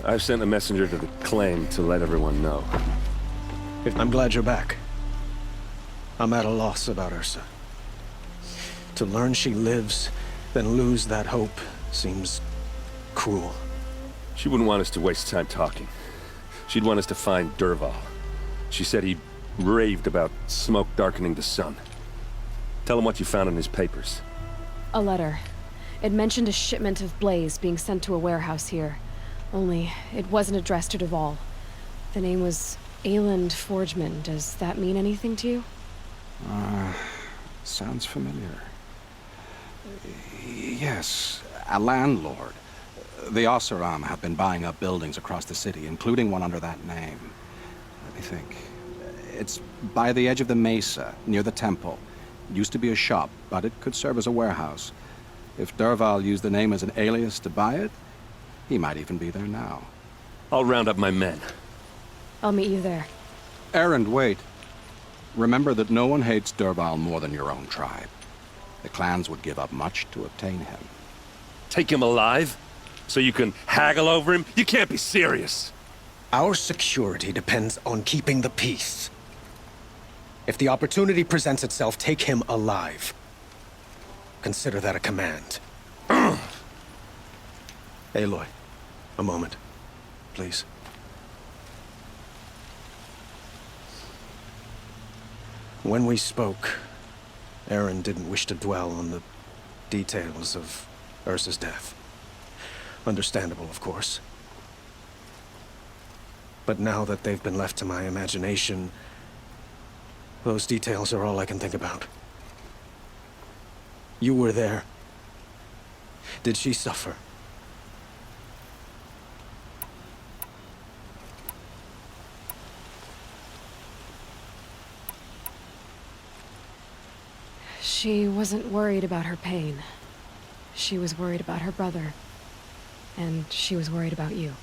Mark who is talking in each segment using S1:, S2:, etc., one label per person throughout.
S1: I've sent a messenger to the claim to let everyone know.
S2: I'm glad you're back. I'm at a loss about Ursa. To learn she lives, then lose that hope, seems cruel.
S1: She wouldn't want us to waste time talking. She'd want us to find Dervahl. She said he raved about smoke darkening the sun. Tell him what you found in his papers.
S3: A letter. It mentioned a shipment of blaze being sent to a warehouse here. Only, it wasn't addressed to Dervahl. The name was Ayland Forgeman. Does that mean anything to you?
S4: Sounds familiar. Yes, a landlord. The Oseram have been buying up buildings across the city, including one under that name. Let me think. It's by the edge of the mesa, near the temple. Used to be a shop, but it could serve as a warehouse. If Dervahl used the name as an alias to buy it, he might even be there now.
S1: I'll round up my men.
S3: I'll meet you there.
S4: Erend, wait. Remember that no one hates Dervahl more than your own tribe. The clans would give up much to obtain him.
S1: Take him alive? So you can haggle over him? You can't be serious.
S2: Our security depends on keeping the peace. If the opportunity presents itself, take him alive. Consider that a command. Aloy, a moment, please. When we spoke, Erend didn't wish to dwell on the details of Ursa's death. Understandable, of course. But now that they've been left to my imagination, those details are all I can think about. You were there. Did she suffer?
S3: She wasn't worried about her pain. She was worried about her brother. And she was worried about you.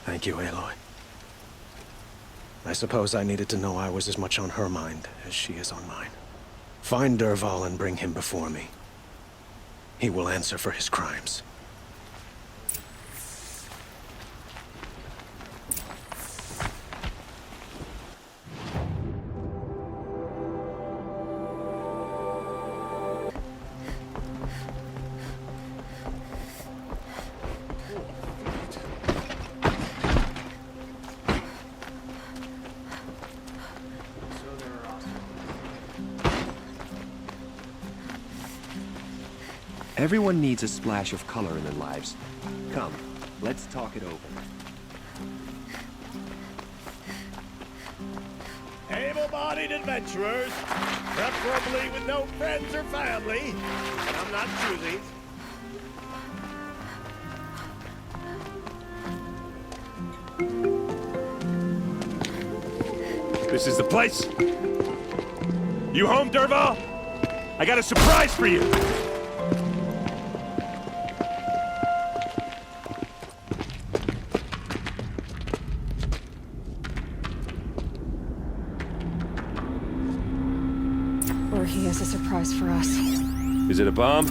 S2: Thank you, Aloy. I suppose I needed to know I was as much on her mind as she is on mine. Find Dervahl and bring him before me. He will answer for his crimes.
S5: Everyone needs a splash of color in their lives. Come, let's talk it over.
S6: Able-bodied adventurers, preferably with no friends or family. I'm not choosy.
S1: This is the place. You home, Dervahl? I got a surprise for you.
S3: Or he has a surprise for us.
S1: Is it a bomb?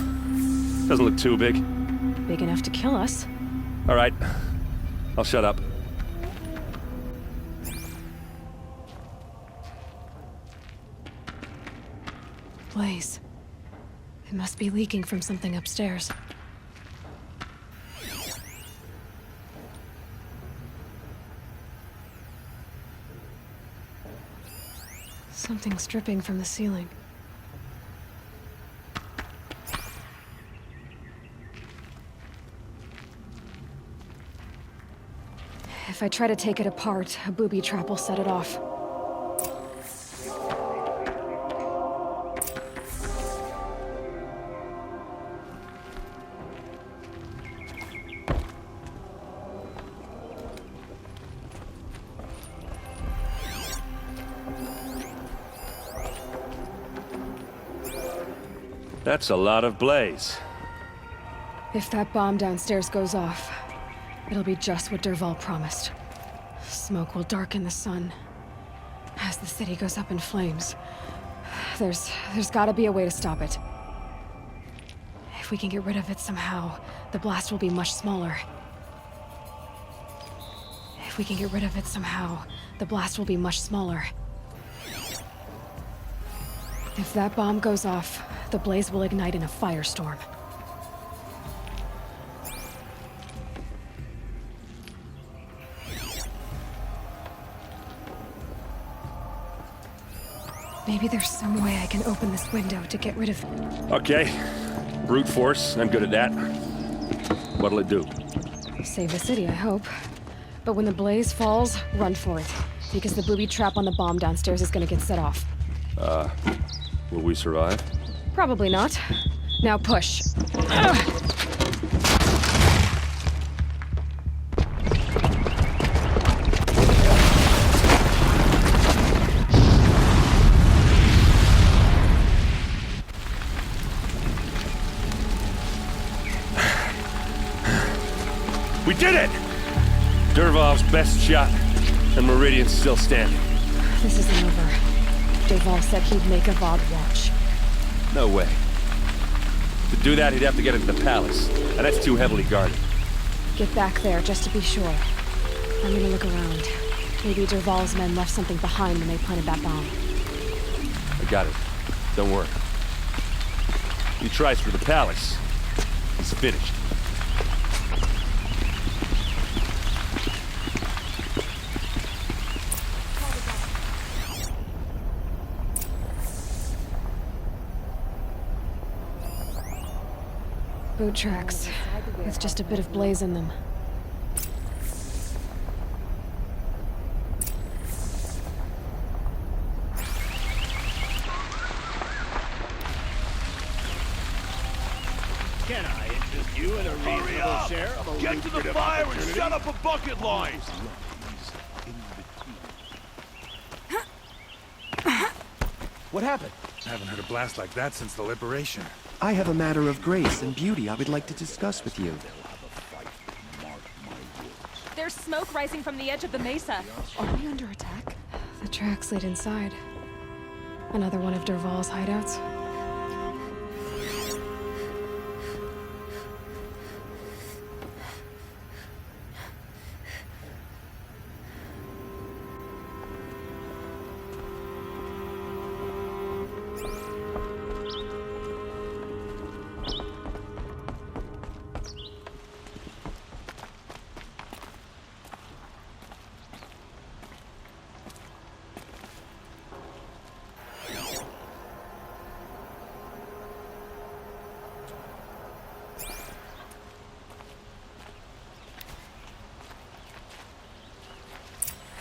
S1: Doesn't look too big.
S3: Big enough to kill us.
S1: All right. I'll shut up.
S3: Blaze. It must be leaking from something upstairs. Something's dripping from the ceiling. If I try to take it apart, a booby trap will set it off.
S1: That's a lot of blaze.
S3: If that bomb downstairs goes off, it'll be just what Dervahl promised. Smoke will darken the sun. As the city goes up in flames, there's gotta be a way to stop it. If we can get rid of it somehow, the blast will be much smaller. If we can get rid of it somehow, the blast will be much smaller. If that bomb goes off, the blaze will ignite in a firestorm. Maybe there's some way I can open this window to get rid of it.
S1: Okay. Brute force, I'm good at that. What'll it do?
S3: Save the city, I hope. But when the blaze falls, run for it. Because the booby trap on the bomb downstairs is gonna get set off.
S1: Will we survive?
S3: Probably not. Now push.
S1: We did it! Dervahl's best shot, and Meridian's still standing.
S3: This isn't over. Dervahl said he'd make Avad watch.
S1: No way. To do that, he'd have to get into the palace, and that's too heavily guarded.
S3: Get back there, just to be sure. I'm gonna look around. Maybe Dervahl's men left something behind when they planted that bomb.
S1: I got it. Don't worry. He tries for the palace. He's finished.
S3: Boot tracks, with just a bit of blaze in them.
S6: Can I interest you in a reasonable share of a
S7: Get to the
S6: lucrative
S7: fire and
S6: opportunity?
S7: set up a bucket line!
S2: What happened?
S7: I haven't heard a blast like that since the liberation.
S5: I have a matter of grace and beauty I would like to discuss with you.
S8: There's smoke rising from the edge of the mesa. Are we under attack?
S3: The tracks lead inside. Another one of Dervahl's hideouts.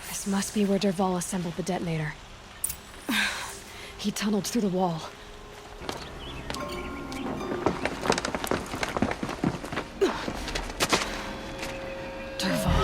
S3: This must be where Dervahl assembled the detonator. He tunneled through the wall. Dervahl.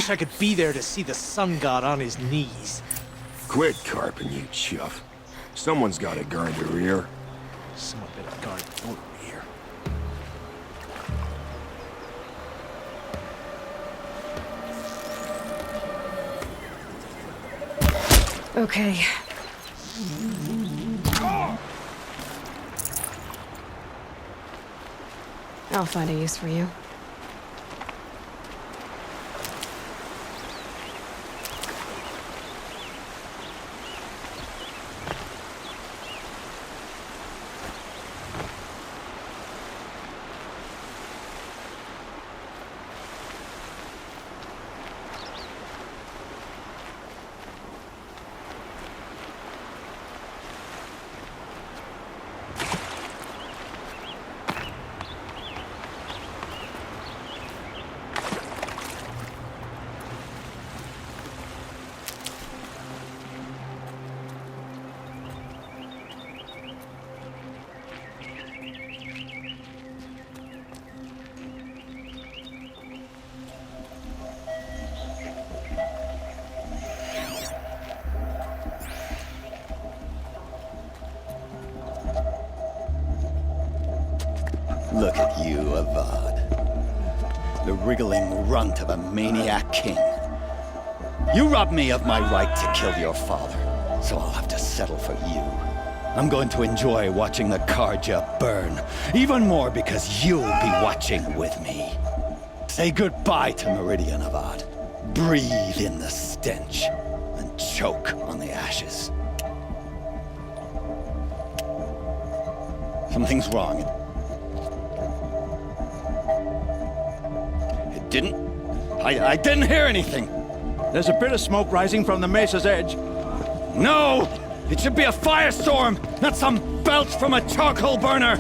S9: wish I could be there to see the sun god on his knees.
S10: Quit carping, you chuff. Someone's got to guard the rear.
S9: Someone better guard your rear.
S3: Okay. I'll find a use for you.
S11: Look at you, Avad. The wriggling runt of a maniac king. You robbed me of my right to kill your father, so I'll have to settle for you. I'm going to enjoy watching the Carja burn, even more because you'll be watching with me. Say goodbye to Meridian, Avad. Breathe in the stench, and choke on the ashes. Something's wrong. I didn't hear anything.
S9: There's a bit of smoke rising from the mesa's edge.
S11: No! It should be a firestorm, not some belch from a charcoal burner!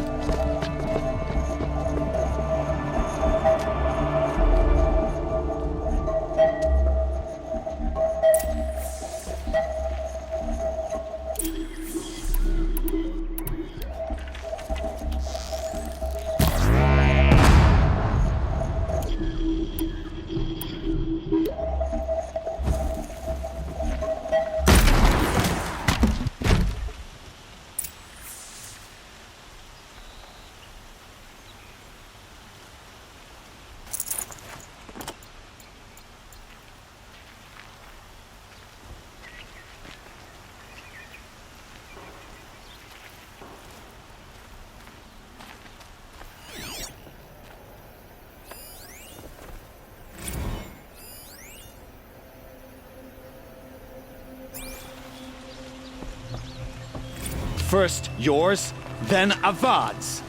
S11: First yours, then Avad's.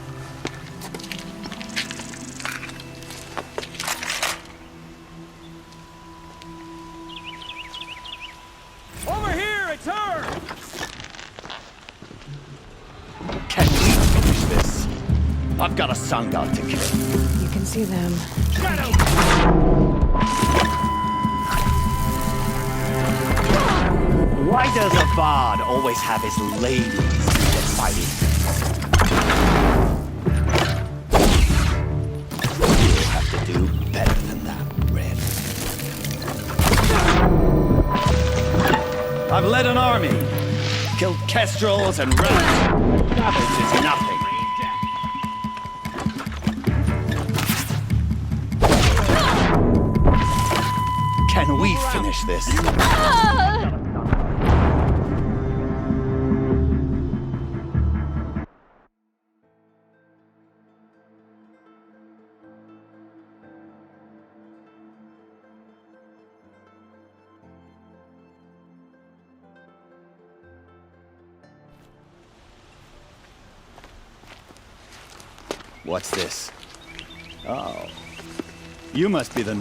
S9: Over here, it's her!
S11: Can we finish this? I've got a sun god to kill.
S3: You can see them.
S11: Why does Avad always have his ladies fighting? You'll have to do better than that, Red. I've led an army, killed kestrels and rats. Savage is nothing. Can we finish this? What's this? Oh. You must be the